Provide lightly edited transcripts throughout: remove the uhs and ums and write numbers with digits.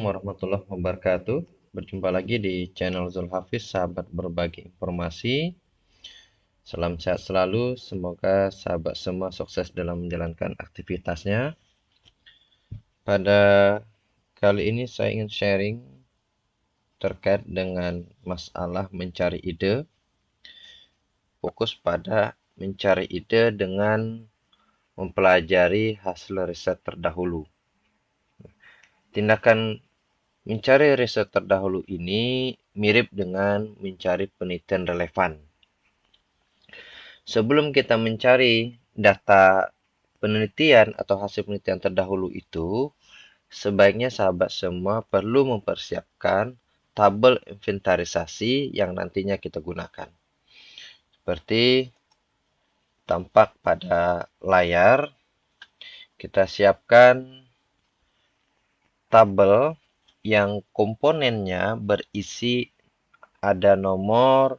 warahmatullahi wabarakatuh. Berjumpa lagi di channel Zulhafiz, sahabat berbagi informasi. Salam sehat selalu. Semoga sahabat semua sukses dalam menjalankan aktivitasnya. Pada kali ini saya ingin sharing terkait dengan masalah mencari ide. Fokus pada mencari ide dengan mempelajari hasil riset terdahulu. Tindakan mencari riset terdahulu ini mirip dengan mencari penelitian relevan. Sebelum kita mencari data penelitian atau hasil penelitian terdahulu itu, sebaiknya sahabat semua perlu mempersiapkan tabel inventarisasi yang nantinya kita gunakan. Seperti tampak pada layar, kita siapkan tabel yang komponennya berisi ada nomor,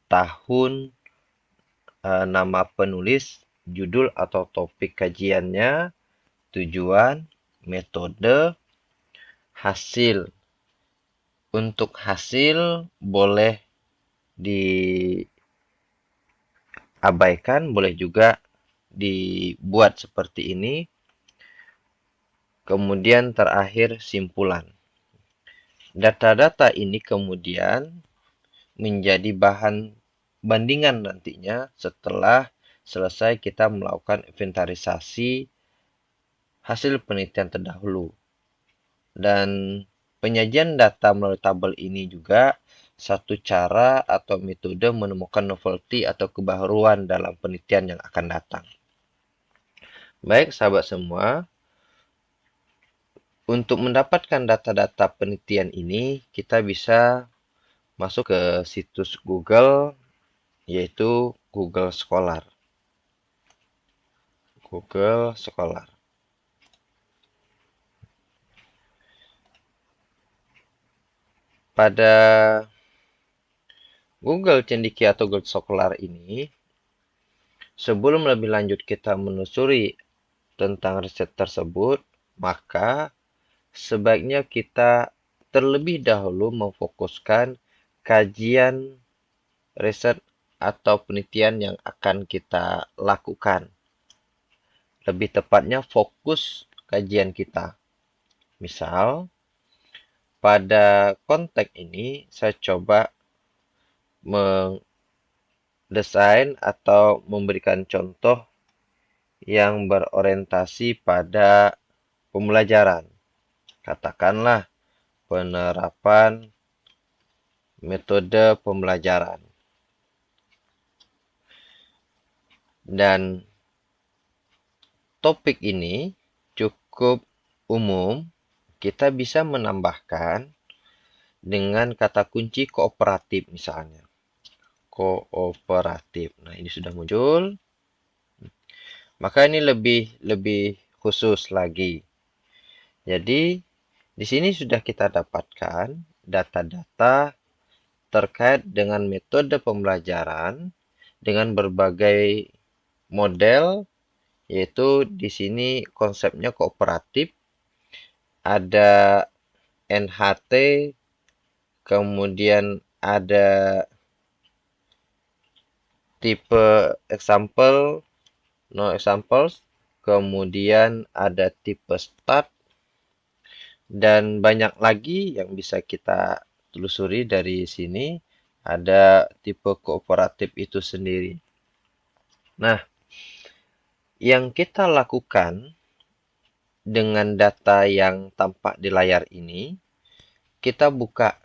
tahun, nama penulis, judul atau topik kajiannya, tujuan, metode, hasil. Untuk hasil boleh diabaikan, boleh juga dibuat seperti ini. Kemudian terakhir simpulan. Data-data ini kemudian menjadi bahan bandingan nantinya setelah selesai kita melakukan inventarisasi hasil penelitian terdahulu. Dan penyajian data melalui tabel ini juga satu cara atau metode menemukan novelty atau kebaruan dalam penelitian yang akan datang. Baik sahabat semua, untuk mendapatkan data-data penelitian ini, kita bisa masuk ke situs Google, yaitu Google Scholar. Google Scholar. Pada Google Cendekia atau Google Scholar ini, sebelum lebih lanjut kita menelusuri tentang riset tersebut, maka sebaiknya kita terlebih dahulu memfokuskan kajian riset atau penelitian yang akan kita lakukan. Lebih tepatnya fokus kajian kita. Misal, pada konteks ini saya coba mendesain atau memberikan contoh yang berorientasi pada pembelajaran. Katakanlah penerapan metode pembelajaran. Dan topik ini cukup umum, kita bisa menambahkan dengan kata kunci kooperatif misalnya. Kooperatif. Nah, ini sudah muncul. Maka ini lebih khusus lagi. Jadi, di sini sudah kita dapatkan data-data terkait dengan metode pembelajaran dengan berbagai model, yaitu di sini konsepnya kooperatif, ada NHT, kemudian ada tipe example, no examples, kemudian ada tipe start, dan banyak lagi yang bisa kita telusuri dari sini. Ada tipe kooperatif itu sendiri. Nah, yang kita lakukan dengan data yang tampak di layar ini, kita buka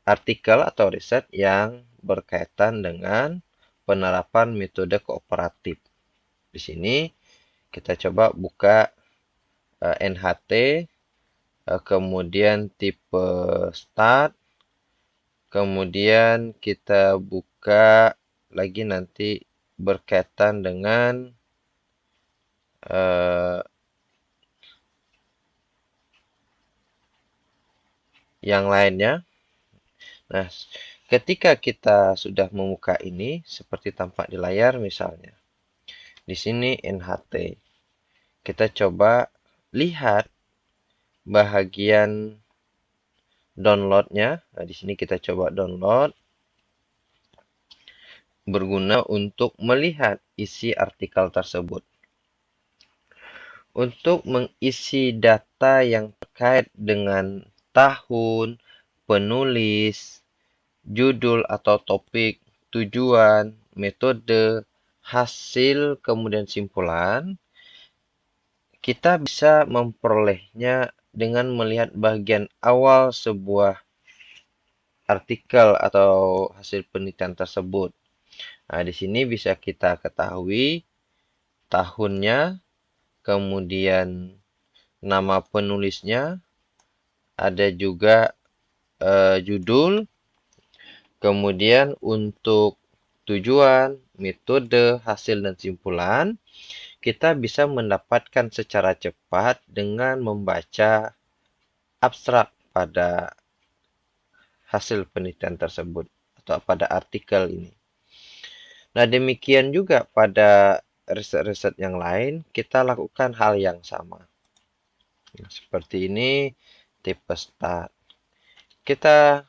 artikel atau riset yang berkaitan dengan penerapan metode kooperatif. Di sini kita coba buka NHT, kemudian tipe start, kemudian kita buka lagi nanti berkaitan dengan yang lainnya. Nah, ketika kita sudah membuka ini, seperti tampak di layar misalnya. Di sini NHT. Kita coba lihat bahagian downloadnya. Nah, di sini kita coba download. Berguna untuk melihat isi artikel tersebut. Untuk mengisi data yang terkait dengan tahun, penulis, judul atau topik, tujuan, metode, hasil, kemudian simpulan, kita bisa memperolehnya dengan melihat bagian awal sebuah artikel atau hasil penelitian tersebut. Nah, di sini bisa kita ketahui tahunnya, kemudian nama penulisnya, ada juga judul, kemudian untuk tujuan, metode, hasil, dan simpulan, kita bisa mendapatkan secara cepat dengan membaca abstrak pada hasil penelitian tersebut atau pada artikel ini. Nah, demikian juga pada riset-riset yang lain, kita lakukan hal yang sama. Nah, seperti ini, tipe start. Kita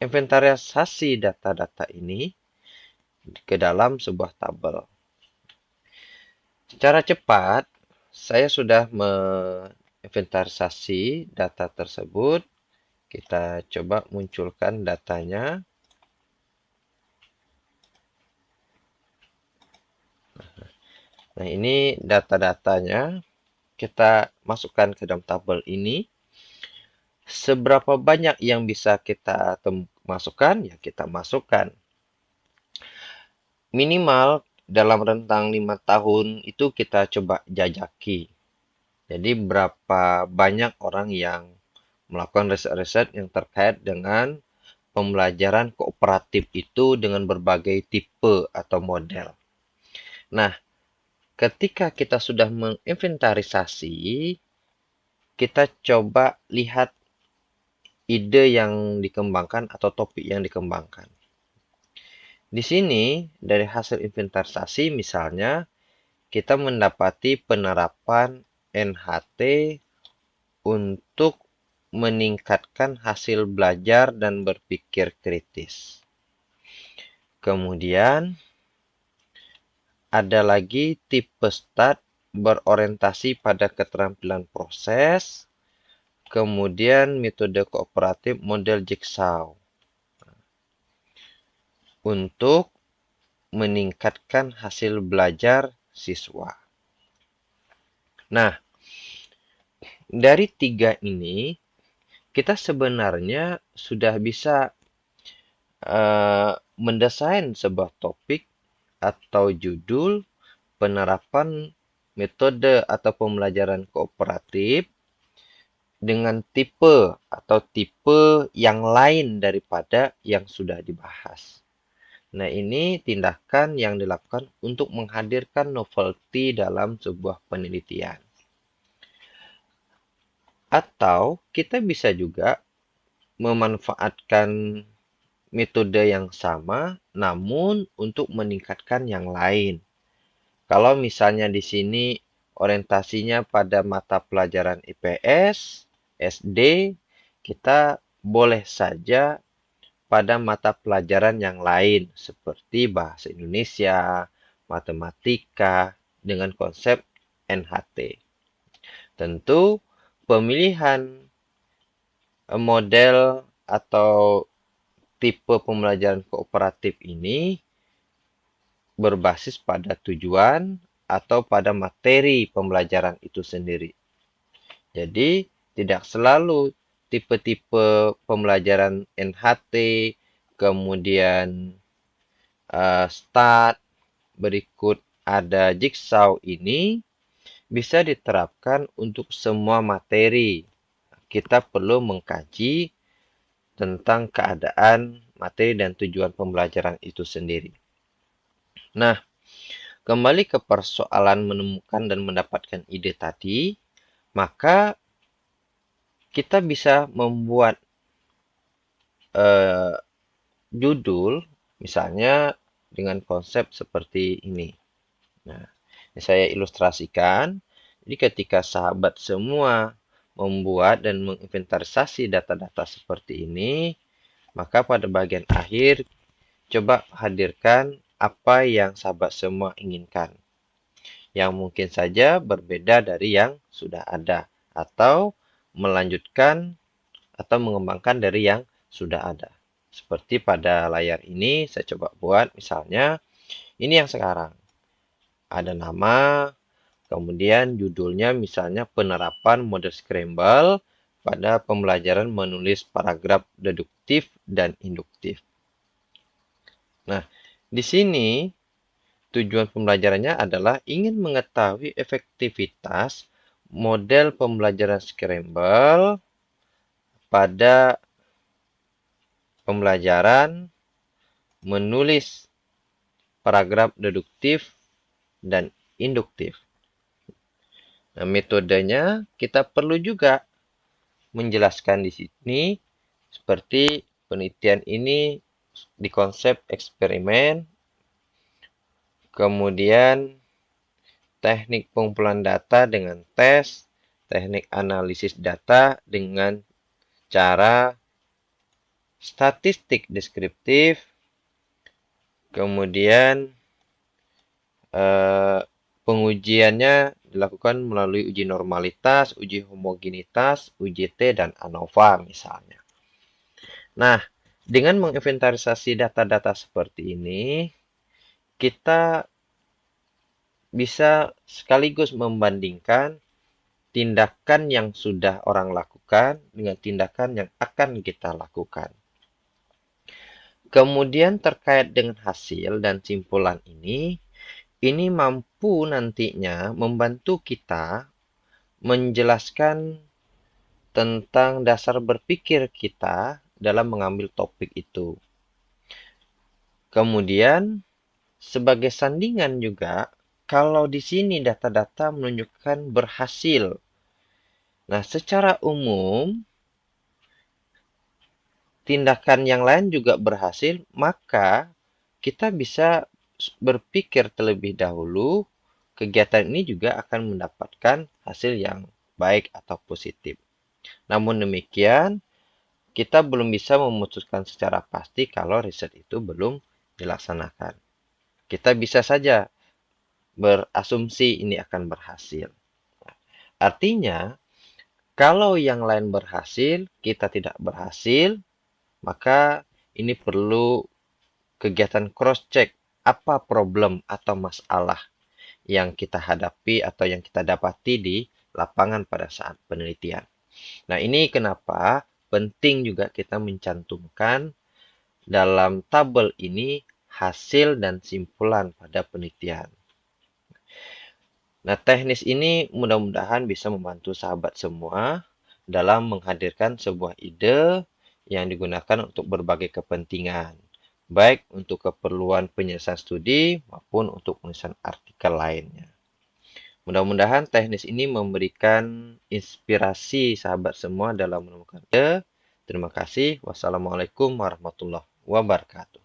inventarisasi data-data ini ke dalam sebuah tabel. Secara cepat, saya sudah menginventarisasi data tersebut. Kita coba munculkan datanya. Nah, ini data-datanya. Kita masukkan ke dalam tabel ini. Seberapa banyak yang bisa kita masukkan, ya kita masukkan. Minimal dalam rentang 5 tahun itu kita coba jajaki. Jadi berapa banyak orang yang melakukan riset-riset yang terkait dengan pembelajaran kooperatif itu dengan berbagai tipe atau model. Nah, ketika kita sudah menginventarisasi, kita coba lihat ide yang dikembangkan atau topik yang dikembangkan. Di sini, dari hasil inventarisasi misalnya, kita mendapati penerapan NHT untuk meningkatkan hasil belajar dan berpikir kritis. Kemudian, ada lagi tipe start berorientasi pada keterampilan proses, kemudian metode kooperatif model Jigsaw untuk meningkatkan hasil belajar siswa. Nah, dari 3 ini, kita sebenarnya sudah bisa mendesain sebuah topik atau judul penerapan metode atau pembelajaran kooperatif dengan tipe atau tipe yang lain daripada yang sudah dibahas. Nah, ini tindakan yang dilakukan untuk menghadirkan novelty dalam sebuah penelitian. Atau kita bisa juga memanfaatkan metode yang sama, namun untuk meningkatkan yang lain. Kalau misalnya di sini orientasinya pada mata pelajaran IPS, SD, kita boleh saja pada mata pelajaran yang lain seperti bahasa Indonesia, matematika, dengan konsep NHT. Tentu pemilihan model atau tipe pembelajaran kooperatif ini berbasis pada tujuan atau pada materi pembelajaran itu sendiri. Jadi, tidak selalu tipe-tipe pembelajaran NHT, kemudian start, berikut ada Jigsaw ini bisa diterapkan untuk semua materi. Kita perlu mengkaji tentang keadaan materi dan tujuan pembelajaran itu sendiri. Nah, kembali ke persoalan menemukan dan mendapatkan ide tadi, maka kita bisa membuat judul, misalnya dengan konsep seperti ini. Nah, ini saya ilustrasikan. Jadi ketika sahabat semua membuat dan menginventarisasi data-data seperti ini, maka pada bagian akhir coba hadirkan apa yang sahabat semua inginkan, yang mungkin saja berbeda dari yang sudah ada, atau melanjutkan atau mengembangkan dari yang sudah ada. Seperti pada layar ini, saya coba buat misalnya, ini yang sekarang. Ada nama, kemudian judulnya misalnya penerapan model Scramble pada pembelajaran menulis paragraf deduktif dan induktif. Nah, di sini tujuan pembelajarannya adalah ingin mengetahui efektivitas model pembelajaran Scramble pada pembelajaran menulis paragraf deduktif dan induktif. Nah, metodenya kita perlu juga menjelaskan di sini seperti penelitian ini di konsep eksperimen, kemudian teknik pengumpulan data dengan tes, teknik analisis data dengan cara statistik deskriptif, kemudian pengujiannya dilakukan melalui uji normalitas, uji homogenitas, UJT, dan ANOVA misalnya. Nah, dengan menginventarisasi data-data seperti ini, kita bisa sekaligus membandingkan tindakan yang sudah orang lakukan dengan tindakan yang akan kita lakukan. Kemudian terkait dengan hasil dan simpulan ini mampu nantinya membantu kita menjelaskan tentang dasar berpikir kita dalam mengambil topik itu. Kemudian, sebagai sandingan juga, kalau di sini data-data menunjukkan berhasil. Nah, secara umum, tindakan yang lain juga berhasil, maka kita bisa berpikir terlebih dahulu, kegiatan ini juga akan mendapatkan hasil yang baik atau positif. Namun demikian, kita belum bisa memutuskan secara pasti kalau riset itu belum dilaksanakan. Kita bisa saja berasumsi ini akan berhasil. Artinya, kalau yang lain berhasil, kita tidak berhasil, maka ini perlu kegiatan cross-check apa problem atau masalah yang kita hadapi atau yang kita dapati di lapangan pada saat penelitian. Nah, ini kenapa penting juga kita mencantumkan dalam tabel ini hasil dan simpulan pada penelitian. Nah, teknis ini mudah-mudahan bisa membantu sahabat semua dalam menghadirkan sebuah ide yang digunakan untuk berbagai kepentingan, baik untuk keperluan penyelesaian studi maupun untuk penulisan artikel lainnya. Mudah-mudahan teknis ini memberikan inspirasi sahabat semua dalam menemukan ide. Terima kasih. Wassalamualaikum warahmatullahi wabarakatuh.